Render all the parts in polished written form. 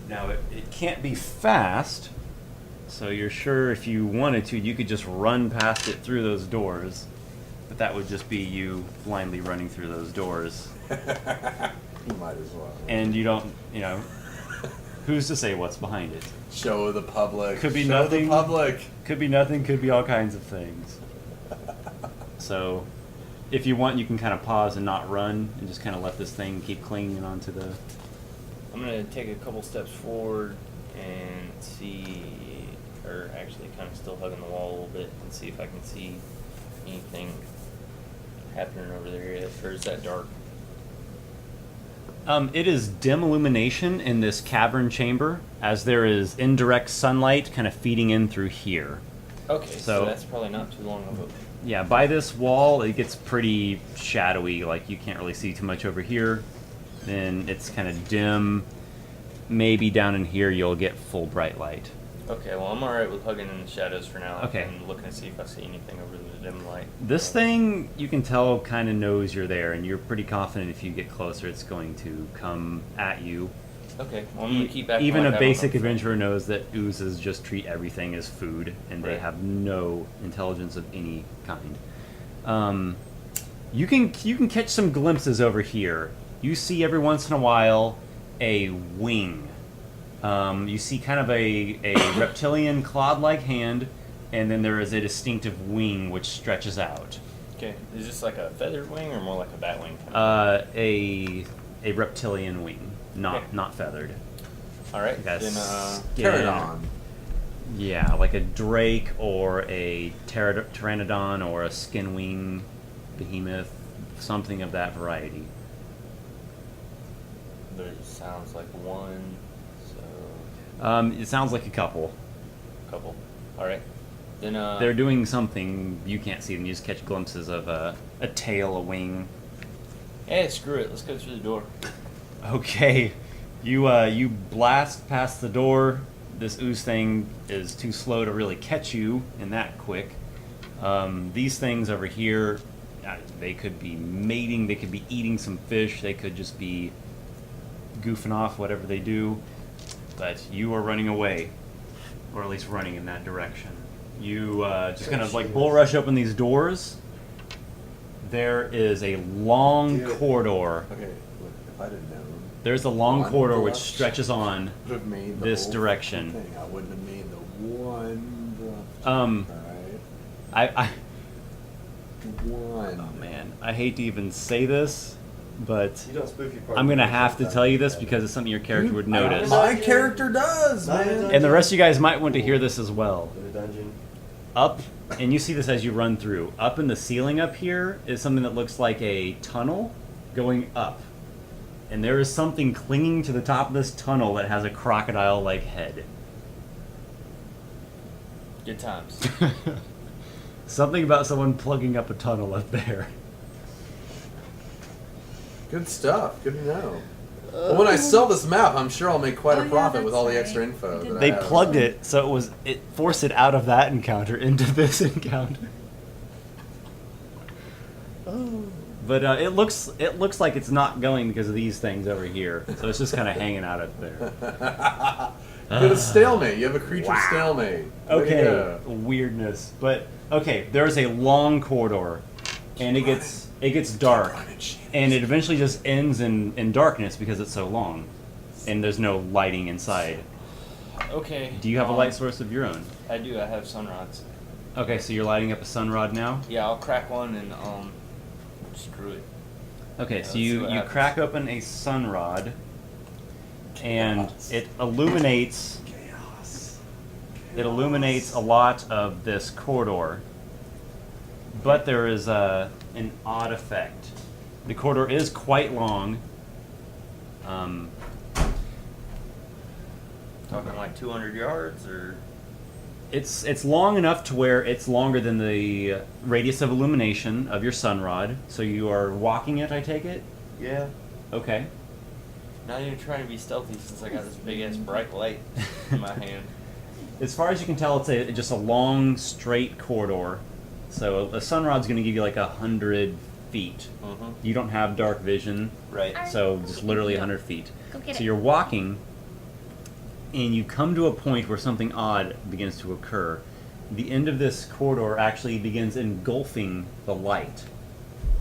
Now, it can't be fast, so you're sure if you wanted to, you could just run past it through those doors. But that would just be you blindly running through those doors. You might as well. And you don't, who's to say what's behind it? Show the public. Could be Show nothing. the public. Could be nothing, could be all kinds of things. So, if you want, you can kind of pause and not run, and just kind of let this thing keep clinging onto the... I'm going to take a couple steps forward and see, or actually kind of still hugging the wall a little bit, and see if I can see anything happening over there, or is that dark? It is dim illumination in this cavern chamber, as there is indirect sunlight kind of feeding in through here. Okay, so that's probably not too long of a... Yeah, by this wall, it gets pretty shadowy, like you can't really see too much over here. Then it's kind of dim. Maybe down in here you'll get full bright light. Okay, well I'm alright with hugging in the shadows for now. Okay. And looking to see if I see anything over the dim light. This thing, you can tell, kind of knows you're there, and you're pretty confident if you get closer it's going to come at you. Okay, well I'm going to keep acting Even like a I basic don't know. adventurer knows that oozes just treat everything as food, and they Right. have no intelligence of any kind. You can catch some glimpses over here. You see every once in a while a wing. You see kind of a reptilian clawed-like hand, and then there is a distinctive wing which stretches out. Okay, is this like a feathered wing or more like a bat wing? A reptilian wing, not feathered. Alright, Like a then skin- Pterodon. Yeah, like a drake or a pteranodon or a skinwing behemoth, something of that variety. but it sounds like one, so... It sounds like a couple. couple. Alright. Then, They're doing something you can't see them. You just catch glimpses of a tail, a wing. Hey, screw it. Let's go through the door. Okay, you blast past the door. This ooze thing is too slow to really catch you in that quick. These things over here, they could be mating, they could be eating some fish, they could just be goofing off, whatever they do. But you are running away, or at least running in that direction. You just kind of like bull rush open these doors. There is a long corridor. Okay, look, if I didn't know, There's a long One corridor left which stretches on would have made the this whole direction. thing. I wouldn't have made the one. I One. oh man, I hate to even say this, but You don't spoof your I'm gonna have to tell you this because it's something your character would notice. My character does, Not in a man. dungeon. And the rest of you guys might want to hear this as well. In a dungeon. Up, and you see this as you run through, up in the ceiling up here is something that looks like a tunnel going up. And there is something clinging to the top of this tunnel that has a crocodile-like head. Good times. Something about someone plugging up a tunnel up there. Good stuff. Good to know. Well, when I sell this map, I'm sure I'll make quite a profit with all the extra info. That They I have. plugged it, so it forced it out of that encounter into this encounter. But it looks like it's not going because of these things over here. So it's just kind of hanging out up there. You have a stalemate. You have a creature stalemate. Way to Okay, go. weirdness. But okay, there's a long corridor, and it gets dark, and it eventually just ends in darkness because it's so long, and there's no lighting inside. Okay. Do you have a light source of your own? I do. I have sunrods. Okay, so you're lighting up a sunrod now. Yeah, I'll crack one and screw it. Okay, Yeah, so let's see you what happens. crack open a sunrod, and it illuminates. It illuminates a lot of this corridor, but there is an odd effect. The corridor is quite long. Talking like 200 yards or... It's long enough to where it's longer than the radius of illumination of your sunrod. So you are walking it, I take it? Yeah. Okay. Not even trying to be stealthy since I got this big ass bright light in my hand. As far as you can tell, it's just a long, straight corridor. So a sunrod's going to give you like 100 feet. Mm-hmm. You don't have dark vision, Right. so just literally 100 feet. Go get So it. you're walking, and you come to a point where something odd begins to occur. The end of this corridor actually begins engulfing the light.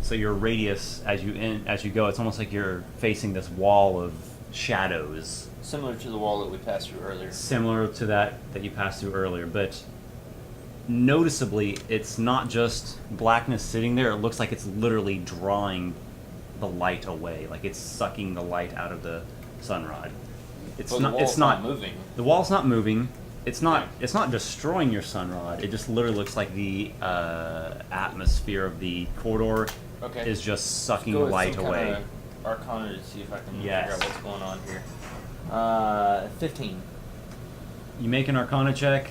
So your radius, as you go, it's almost like you're facing this wall of shadows. Similar to the wall that we passed through earlier. Similar to that you passed through earlier, but noticeably, it's not just blackness sitting there. It looks like it's literally drawing the light away, like it's sucking the light out of the sunrod. Well, the wall's not moving. The wall's not moving. It's not destroying your sunrod. It just literally looks like the atmosphere of the corridor is just sucking Go with light some away. kinda Arcana to see if I can Yes. figure out what's going on here. 15. You make an Arcana check.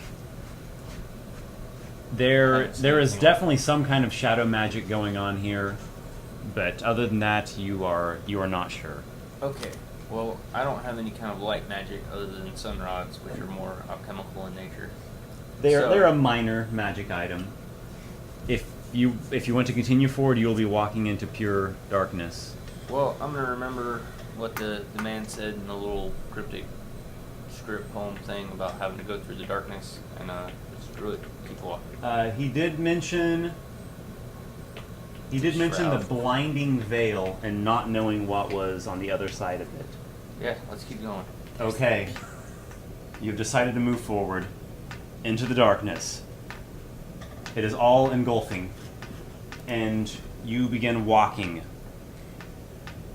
There is anything definitely some kind of shadow magic going on here, but other than that, you are not sure. Okay. Well, I don't have any kind of light magic other than sunrods, which are more alchemical in nature. They're a minor magic item. If you want to continue forward, you'll be walking into pure darkness. Well, I'm gonna remember what the man said in the little cryptic script poem thing about having to go through the darkness, and just really keep walking. He did mention the Shroud. blinding veil and not knowing what was on the other side of it. Yeah, let's keep going. Okay. You've decided to move forward into the darkness. It is all engulfing. And you begin walking.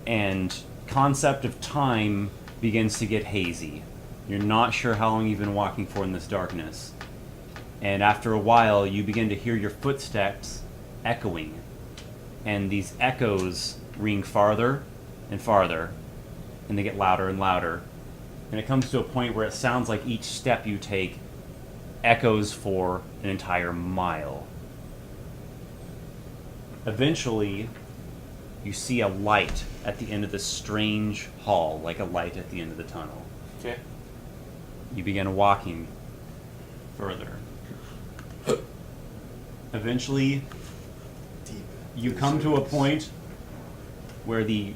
And concept of time begins to get hazy. You're not sure how long you've been walking for in this darkness. And after a while, you begin to hear your footsteps echoing. And these echoes ring farther and farther, and they get louder and louder. And it comes to a point where it sounds like each step you take echoes for an entire mile. Eventually, you see a light at the end of this strange hall, like a light at the end of the tunnel. Okay. You begin walking further. Eventually, you come to a point where the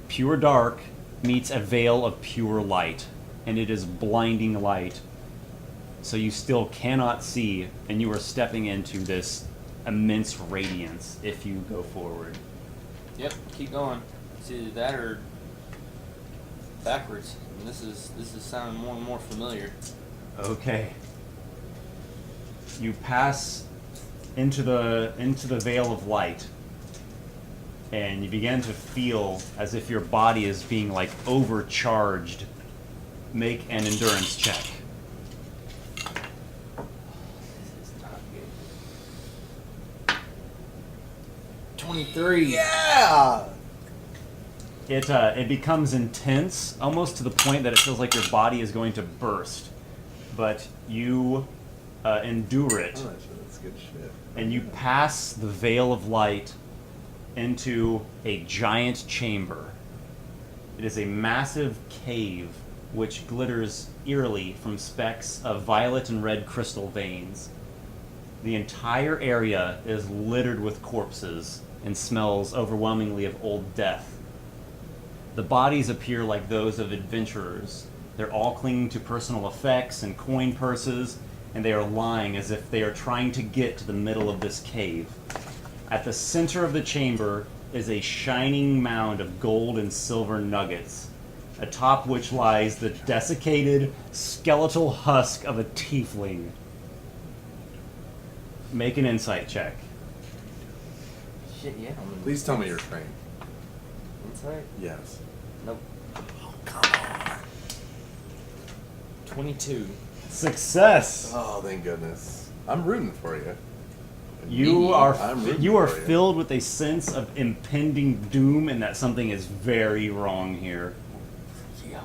pure dark meets a veil of pure light, and it is blinding light. So you still cannot see, and you are stepping into this immense radiance if you go forward. Yep, keep going. It's either that or backwards. And this is sounding more and more familiar. Okay. You pass into the veil of light, and you begin to feel as if your body is being like overcharged. Make an endurance check. This is not good. 23. Yeah! It becomes intense, almost to the point that it feels like your body is going to burst. But you endure it, Oh, that's good shit. and you pass the veil of light into a giant chamber. It is a massive cave which glitters eerily from specks of violet and red crystal veins. The entire area is littered with corpses and smells overwhelmingly of old death. The bodies appear like those of adventurers. They're all clinging to personal effects and coin purses, and they are lying as if they are trying to get to the middle of this cave. At the center of the chamber is a shining mound of gold and silver nuggets, atop which lies the desiccated, skeletal husk of a tiefling. Make an insight check. Shit, yeah. Please tell me you're trained. Insight? Yes. Nope. Oh, come on. 22. Success! Oh, thank goodness. I'm rooting for you. You are I'm rooting you are for you. filled with a sense of impending doom and that something is very wrong here. Yeah.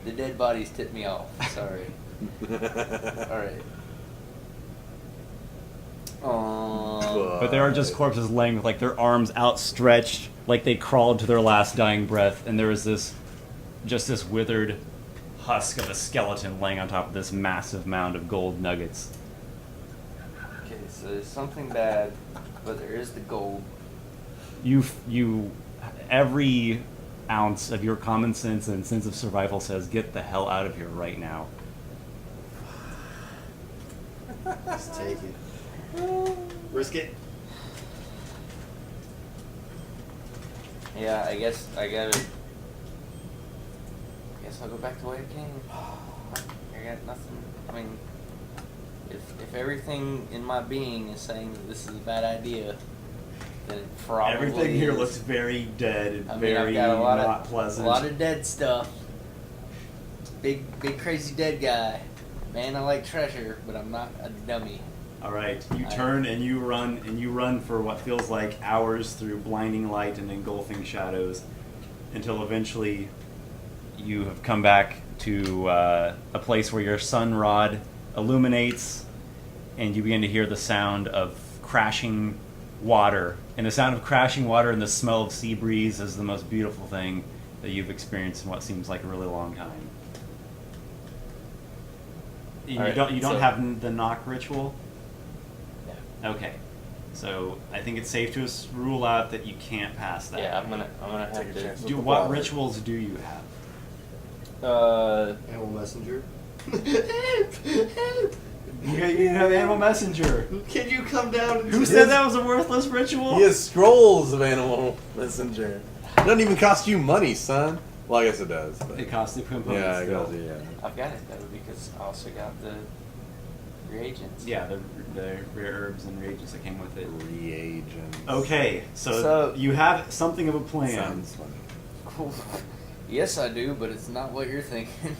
The dead bodies tipped me off. Sorry. Alright. But there are just corpses laying with like their arms outstretched, like they crawled to their last dying breath, and there is this withered husk of a skeleton laying on top of this massive mound of gold nuggets. Okay, so there's something bad, but there is the gold. You every ounce of your common sense and sense of survival says, get the hell out of here right now. Just take it. Risk it. Yeah, I guess I gotta. I guess I'll go back to the way I came. I got nothing. I mean, if everything in my being is saying that this is a bad idea, then it probably Everything here is. looks very dead and I mean, very I've got a lot not of pleasant. a lot of dead stuff. Big crazy dead guy. Man, I like treasure, but I'm not a dummy. All right, you turn and you run for what feels like hours through blinding light and engulfing shadows, until eventually you have come back to a place where your sun rod illuminates, and you begin to hear the sound of crashing water. And the sound of crashing water and the smell of sea breeze is the most beautiful thing that you've experienced in what seems like a really long time. And All right, you don't so- have the knock ritual? Yeah. Okay, so I think it's safe to rule out that you can't pass that. Yeah, I'm gonna Take have a to. chance. What rituals do you have? Animal messenger. You have animal messenger. Can you come down? And Who said that was a worthless ritual? He has scrolls of animal messenger. It doesn't even cost you money, son. Well, I guess it does. But It costs the components. yeah, I still. got it. Yeah. I've got it though because I also got the reagents. Yeah, the rare herbs and reagents that came with it. Reagents. Okay, so So- you have something of a plan. Sounds funny. Yes, I do, but it's not what you're thinking.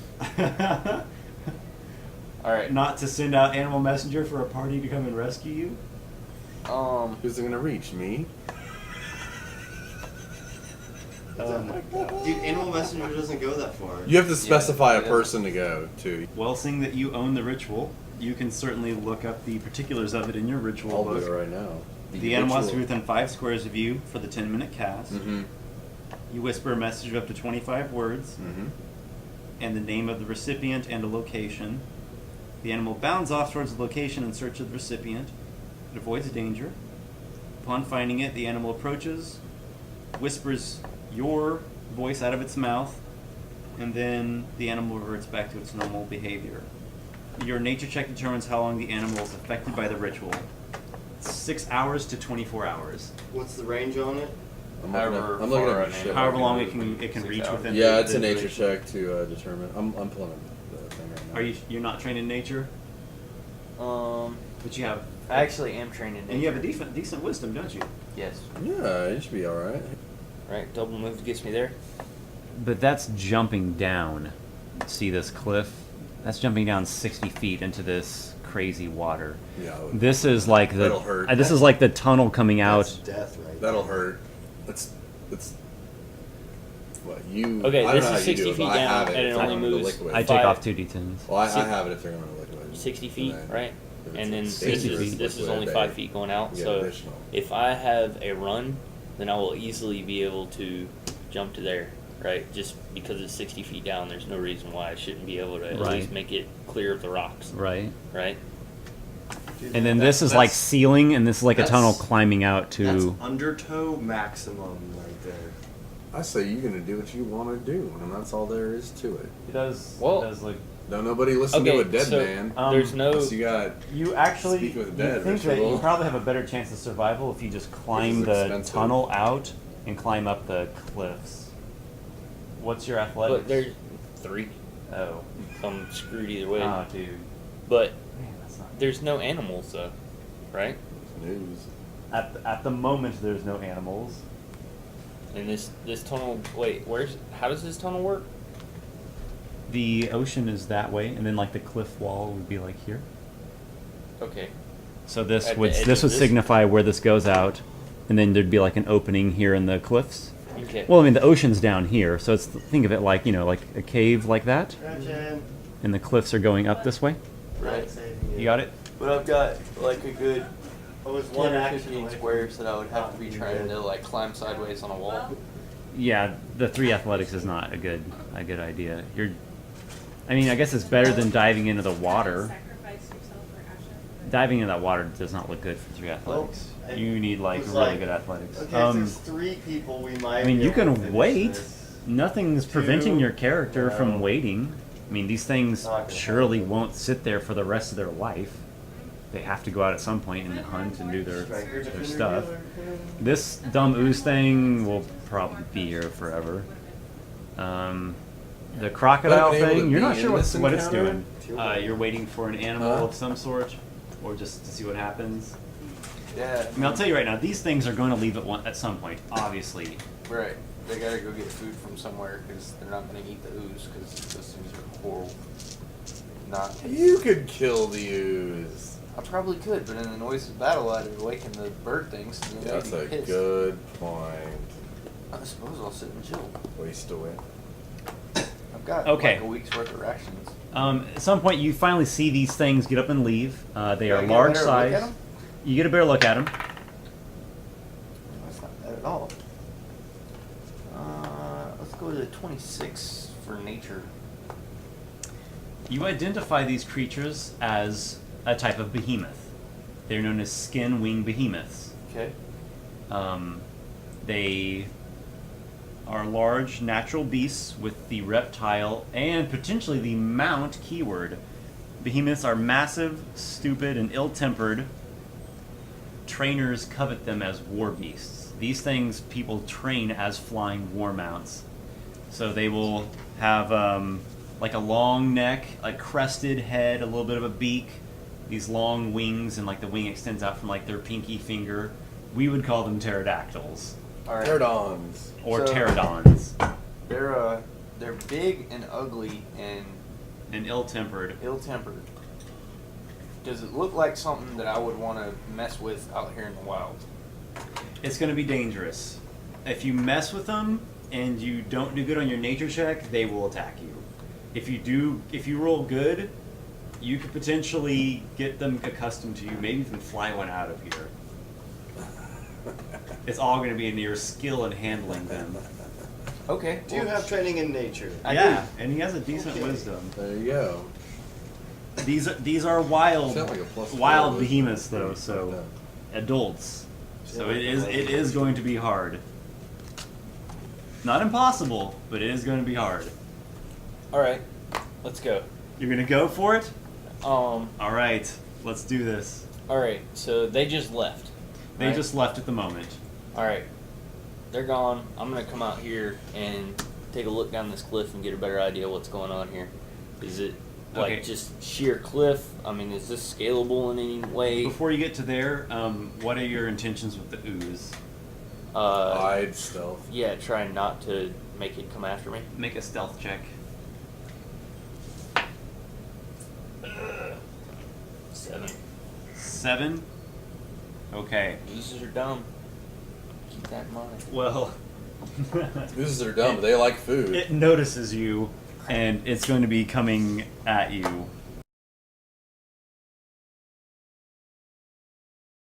All right. Not to send out animal messenger for a party to come and rescue you? Who's it gonna reach? Me? Oh my god. Dude, animal messenger doesn't go that far. You have to specify Yeah, a it is. person to go to. Well, seeing that you own the ritual, you can certainly look up the particulars of it in your ritual I'll do book. it right now. The animal has to be within 5 squares of you for the 10-minute cast. Mm-hmm. You whisper a message of up to 25 words, Mm-hmm. and the name of the recipient and a location. The animal bounds off towards the location in search of the recipient. It avoids danger. Upon finding it, the animal approaches, whispers your voice out of its mouth, and then the animal reverts back to its normal behavior. Your nature check determines how long the animal is affected by the ritual. 6 hours to 24 hours. What's the range on it? I'm However looking far at an shit. animal However long it move, can 6 reach hours. within. Yeah, the, it's the a nature duration. check to determine. I'm pulling the thing right now. You're not trained in nature, but you have. I actually am trained in nature. And you have a decent wisdom, don't you? Yes. Yeah, it should be all right. Right, double move gets me there. But that's jumping down. See this cliff? That's jumping down 60 feet into this crazy water. Yeah, This is like the. That'll hurt. This is like the tunnel coming That's out. death, right? that'll hurt. It's what you. Okay, I don't this know how is you do 60 it, feet but I down, have and if it they're only going to moves liquid. I take five- off 2d10s. Well, I Six- have it if they're going to liquid. 60 feet, And then right? if it's And then dangerous this is liquid, only they 5 feet going out. get So additional. if I have a run, then I will easily be able to jump to there, right? Just because it's 60 feet down, there's no reason why I shouldn't be able to at Right. least make it clear of the rocks, Right. right? Dude, And then that's- this is like that's- ceiling, and this is like a that's- tunnel climbing out That's to. undertow maximum right there. I say you're going to do what you want to do, and that's all there is to it. It does. Well- it does look. Don't nobody listen Okay, to a dead so man. there's no. Unless you got. You actually Speak with you dead think that ritual. you probably have a better chance of survival if you just climb is the expensive. tunnel out and climb up the cliffs. What's your athletics? But there's 3. Oh. I'm screwed either way. Oh, dude. But Man, that's not. there's no animals though, right? News. At the moment, there's no animals. And this tunnel. Wait, how does this tunnel work? The ocean is that way, and then like the cliff wall would be like here. Okay. So this At the would edge this of would this? signify where this goes out, and then there'd be like an opening here in the cliffs. Okay. Well, I mean the ocean's down here, so it's think of it like like a cave like that, Gretchen. and the cliffs are going up this way. Right. You got it? But I've got like a good Oh, it's 10 one or action 15 away from- squares that I would have to be trying to like climb sideways on a wall. Yeah, the 3 athletics is not a good idea. I mean, I guess it's better than diving into the water. Sacrifice yourself for Asha. Diving into that water does not look good for 3 athletics. Well, You need like it's really like- good athletics. Okay, if there's 3 people, we might. I mean, be you able to can finish wait. this. Nothing's preventing your character No. from waiting. I mean, these things Not gonna surely happen. won't sit there for the rest of their life. They have to go out at some point and hunt and do Striker, their defender, stuff. healer. This dumb ooze thing will probably be here forever. The crocodile But able to thing, you're be not sure in what this it's encounter? doing. You're waiting for an animal Huh? of some sort, or just to see what happens. Yeah. I mean, I'll tell you right now, these things are going to leave at some point, obviously. Right. They gotta go get food from somewhere because they're not gonna eat the ooze because those things are horrible. Not. You could kill the ooze. I probably could, but in the noise of battle, I'd awaken the bird things. And then That's they'd a be pissed. good point. I suppose I'll sit and chill. Waste away. I've got Okay. like a week's worth of rations. At some point, you finally see these things get up and leave. They Do I are get a large better look at size. 'em? You get a better look at them. That's not bad at all. Let's go to 26 for nature. You identify these creatures as a type of behemoth. They're known as skin-wing behemoths. Okay. They are large natural beasts with the reptile and potentially the mount keyword. Behemoths are massive, stupid, and ill-tempered. Trainers covet them as war beasts. These things people train as flying war mounts. So they will have like a long neck, a crested head, a little bit of a beak, these long wings, and like the wing extends out from like their pinky finger. We would call them pterodactyls All right. Pterodons. or So- pterodons, They're big and ugly and and ill-tempered. ill-tempered. Does it look like something that I would want to mess with out here in the wild? It's going to be dangerous. If you mess with them and you don't do good on your nature check, they will attack you. If you roll good, you could potentially get them accustomed to you, maybe even fly one out of here. It's all going to be in your skill in handling them. Okay. Do you have training in nature? I Yeah, and he has a decent Okay. wisdom. There you go. These are wild Sound like a plus wild 4 behemoths wisdom. though, so Like adults. Sound So like it a is going to be hard. Not impossible, but it is going to be hard. All right, let's go. You're gonna go for it? All All right, let's do this. right. So they just left. They right? just left at the moment. All right. They're gone. I'm gonna come out here and take a look down this cliff and get a better idea what's going on here. Is it like Okay. just sheer cliff? I mean, is this scalable in any way? Before you get to there, what are your intentions with the ooze? Hide stealth. Yeah, try not to make it come after me. Make a stealth check. 7. 7? Okay. Oozes are dumb. Keep that in mind. Well, Oozes are dumb, but they like food. it notices you, and it's going to be coming at you.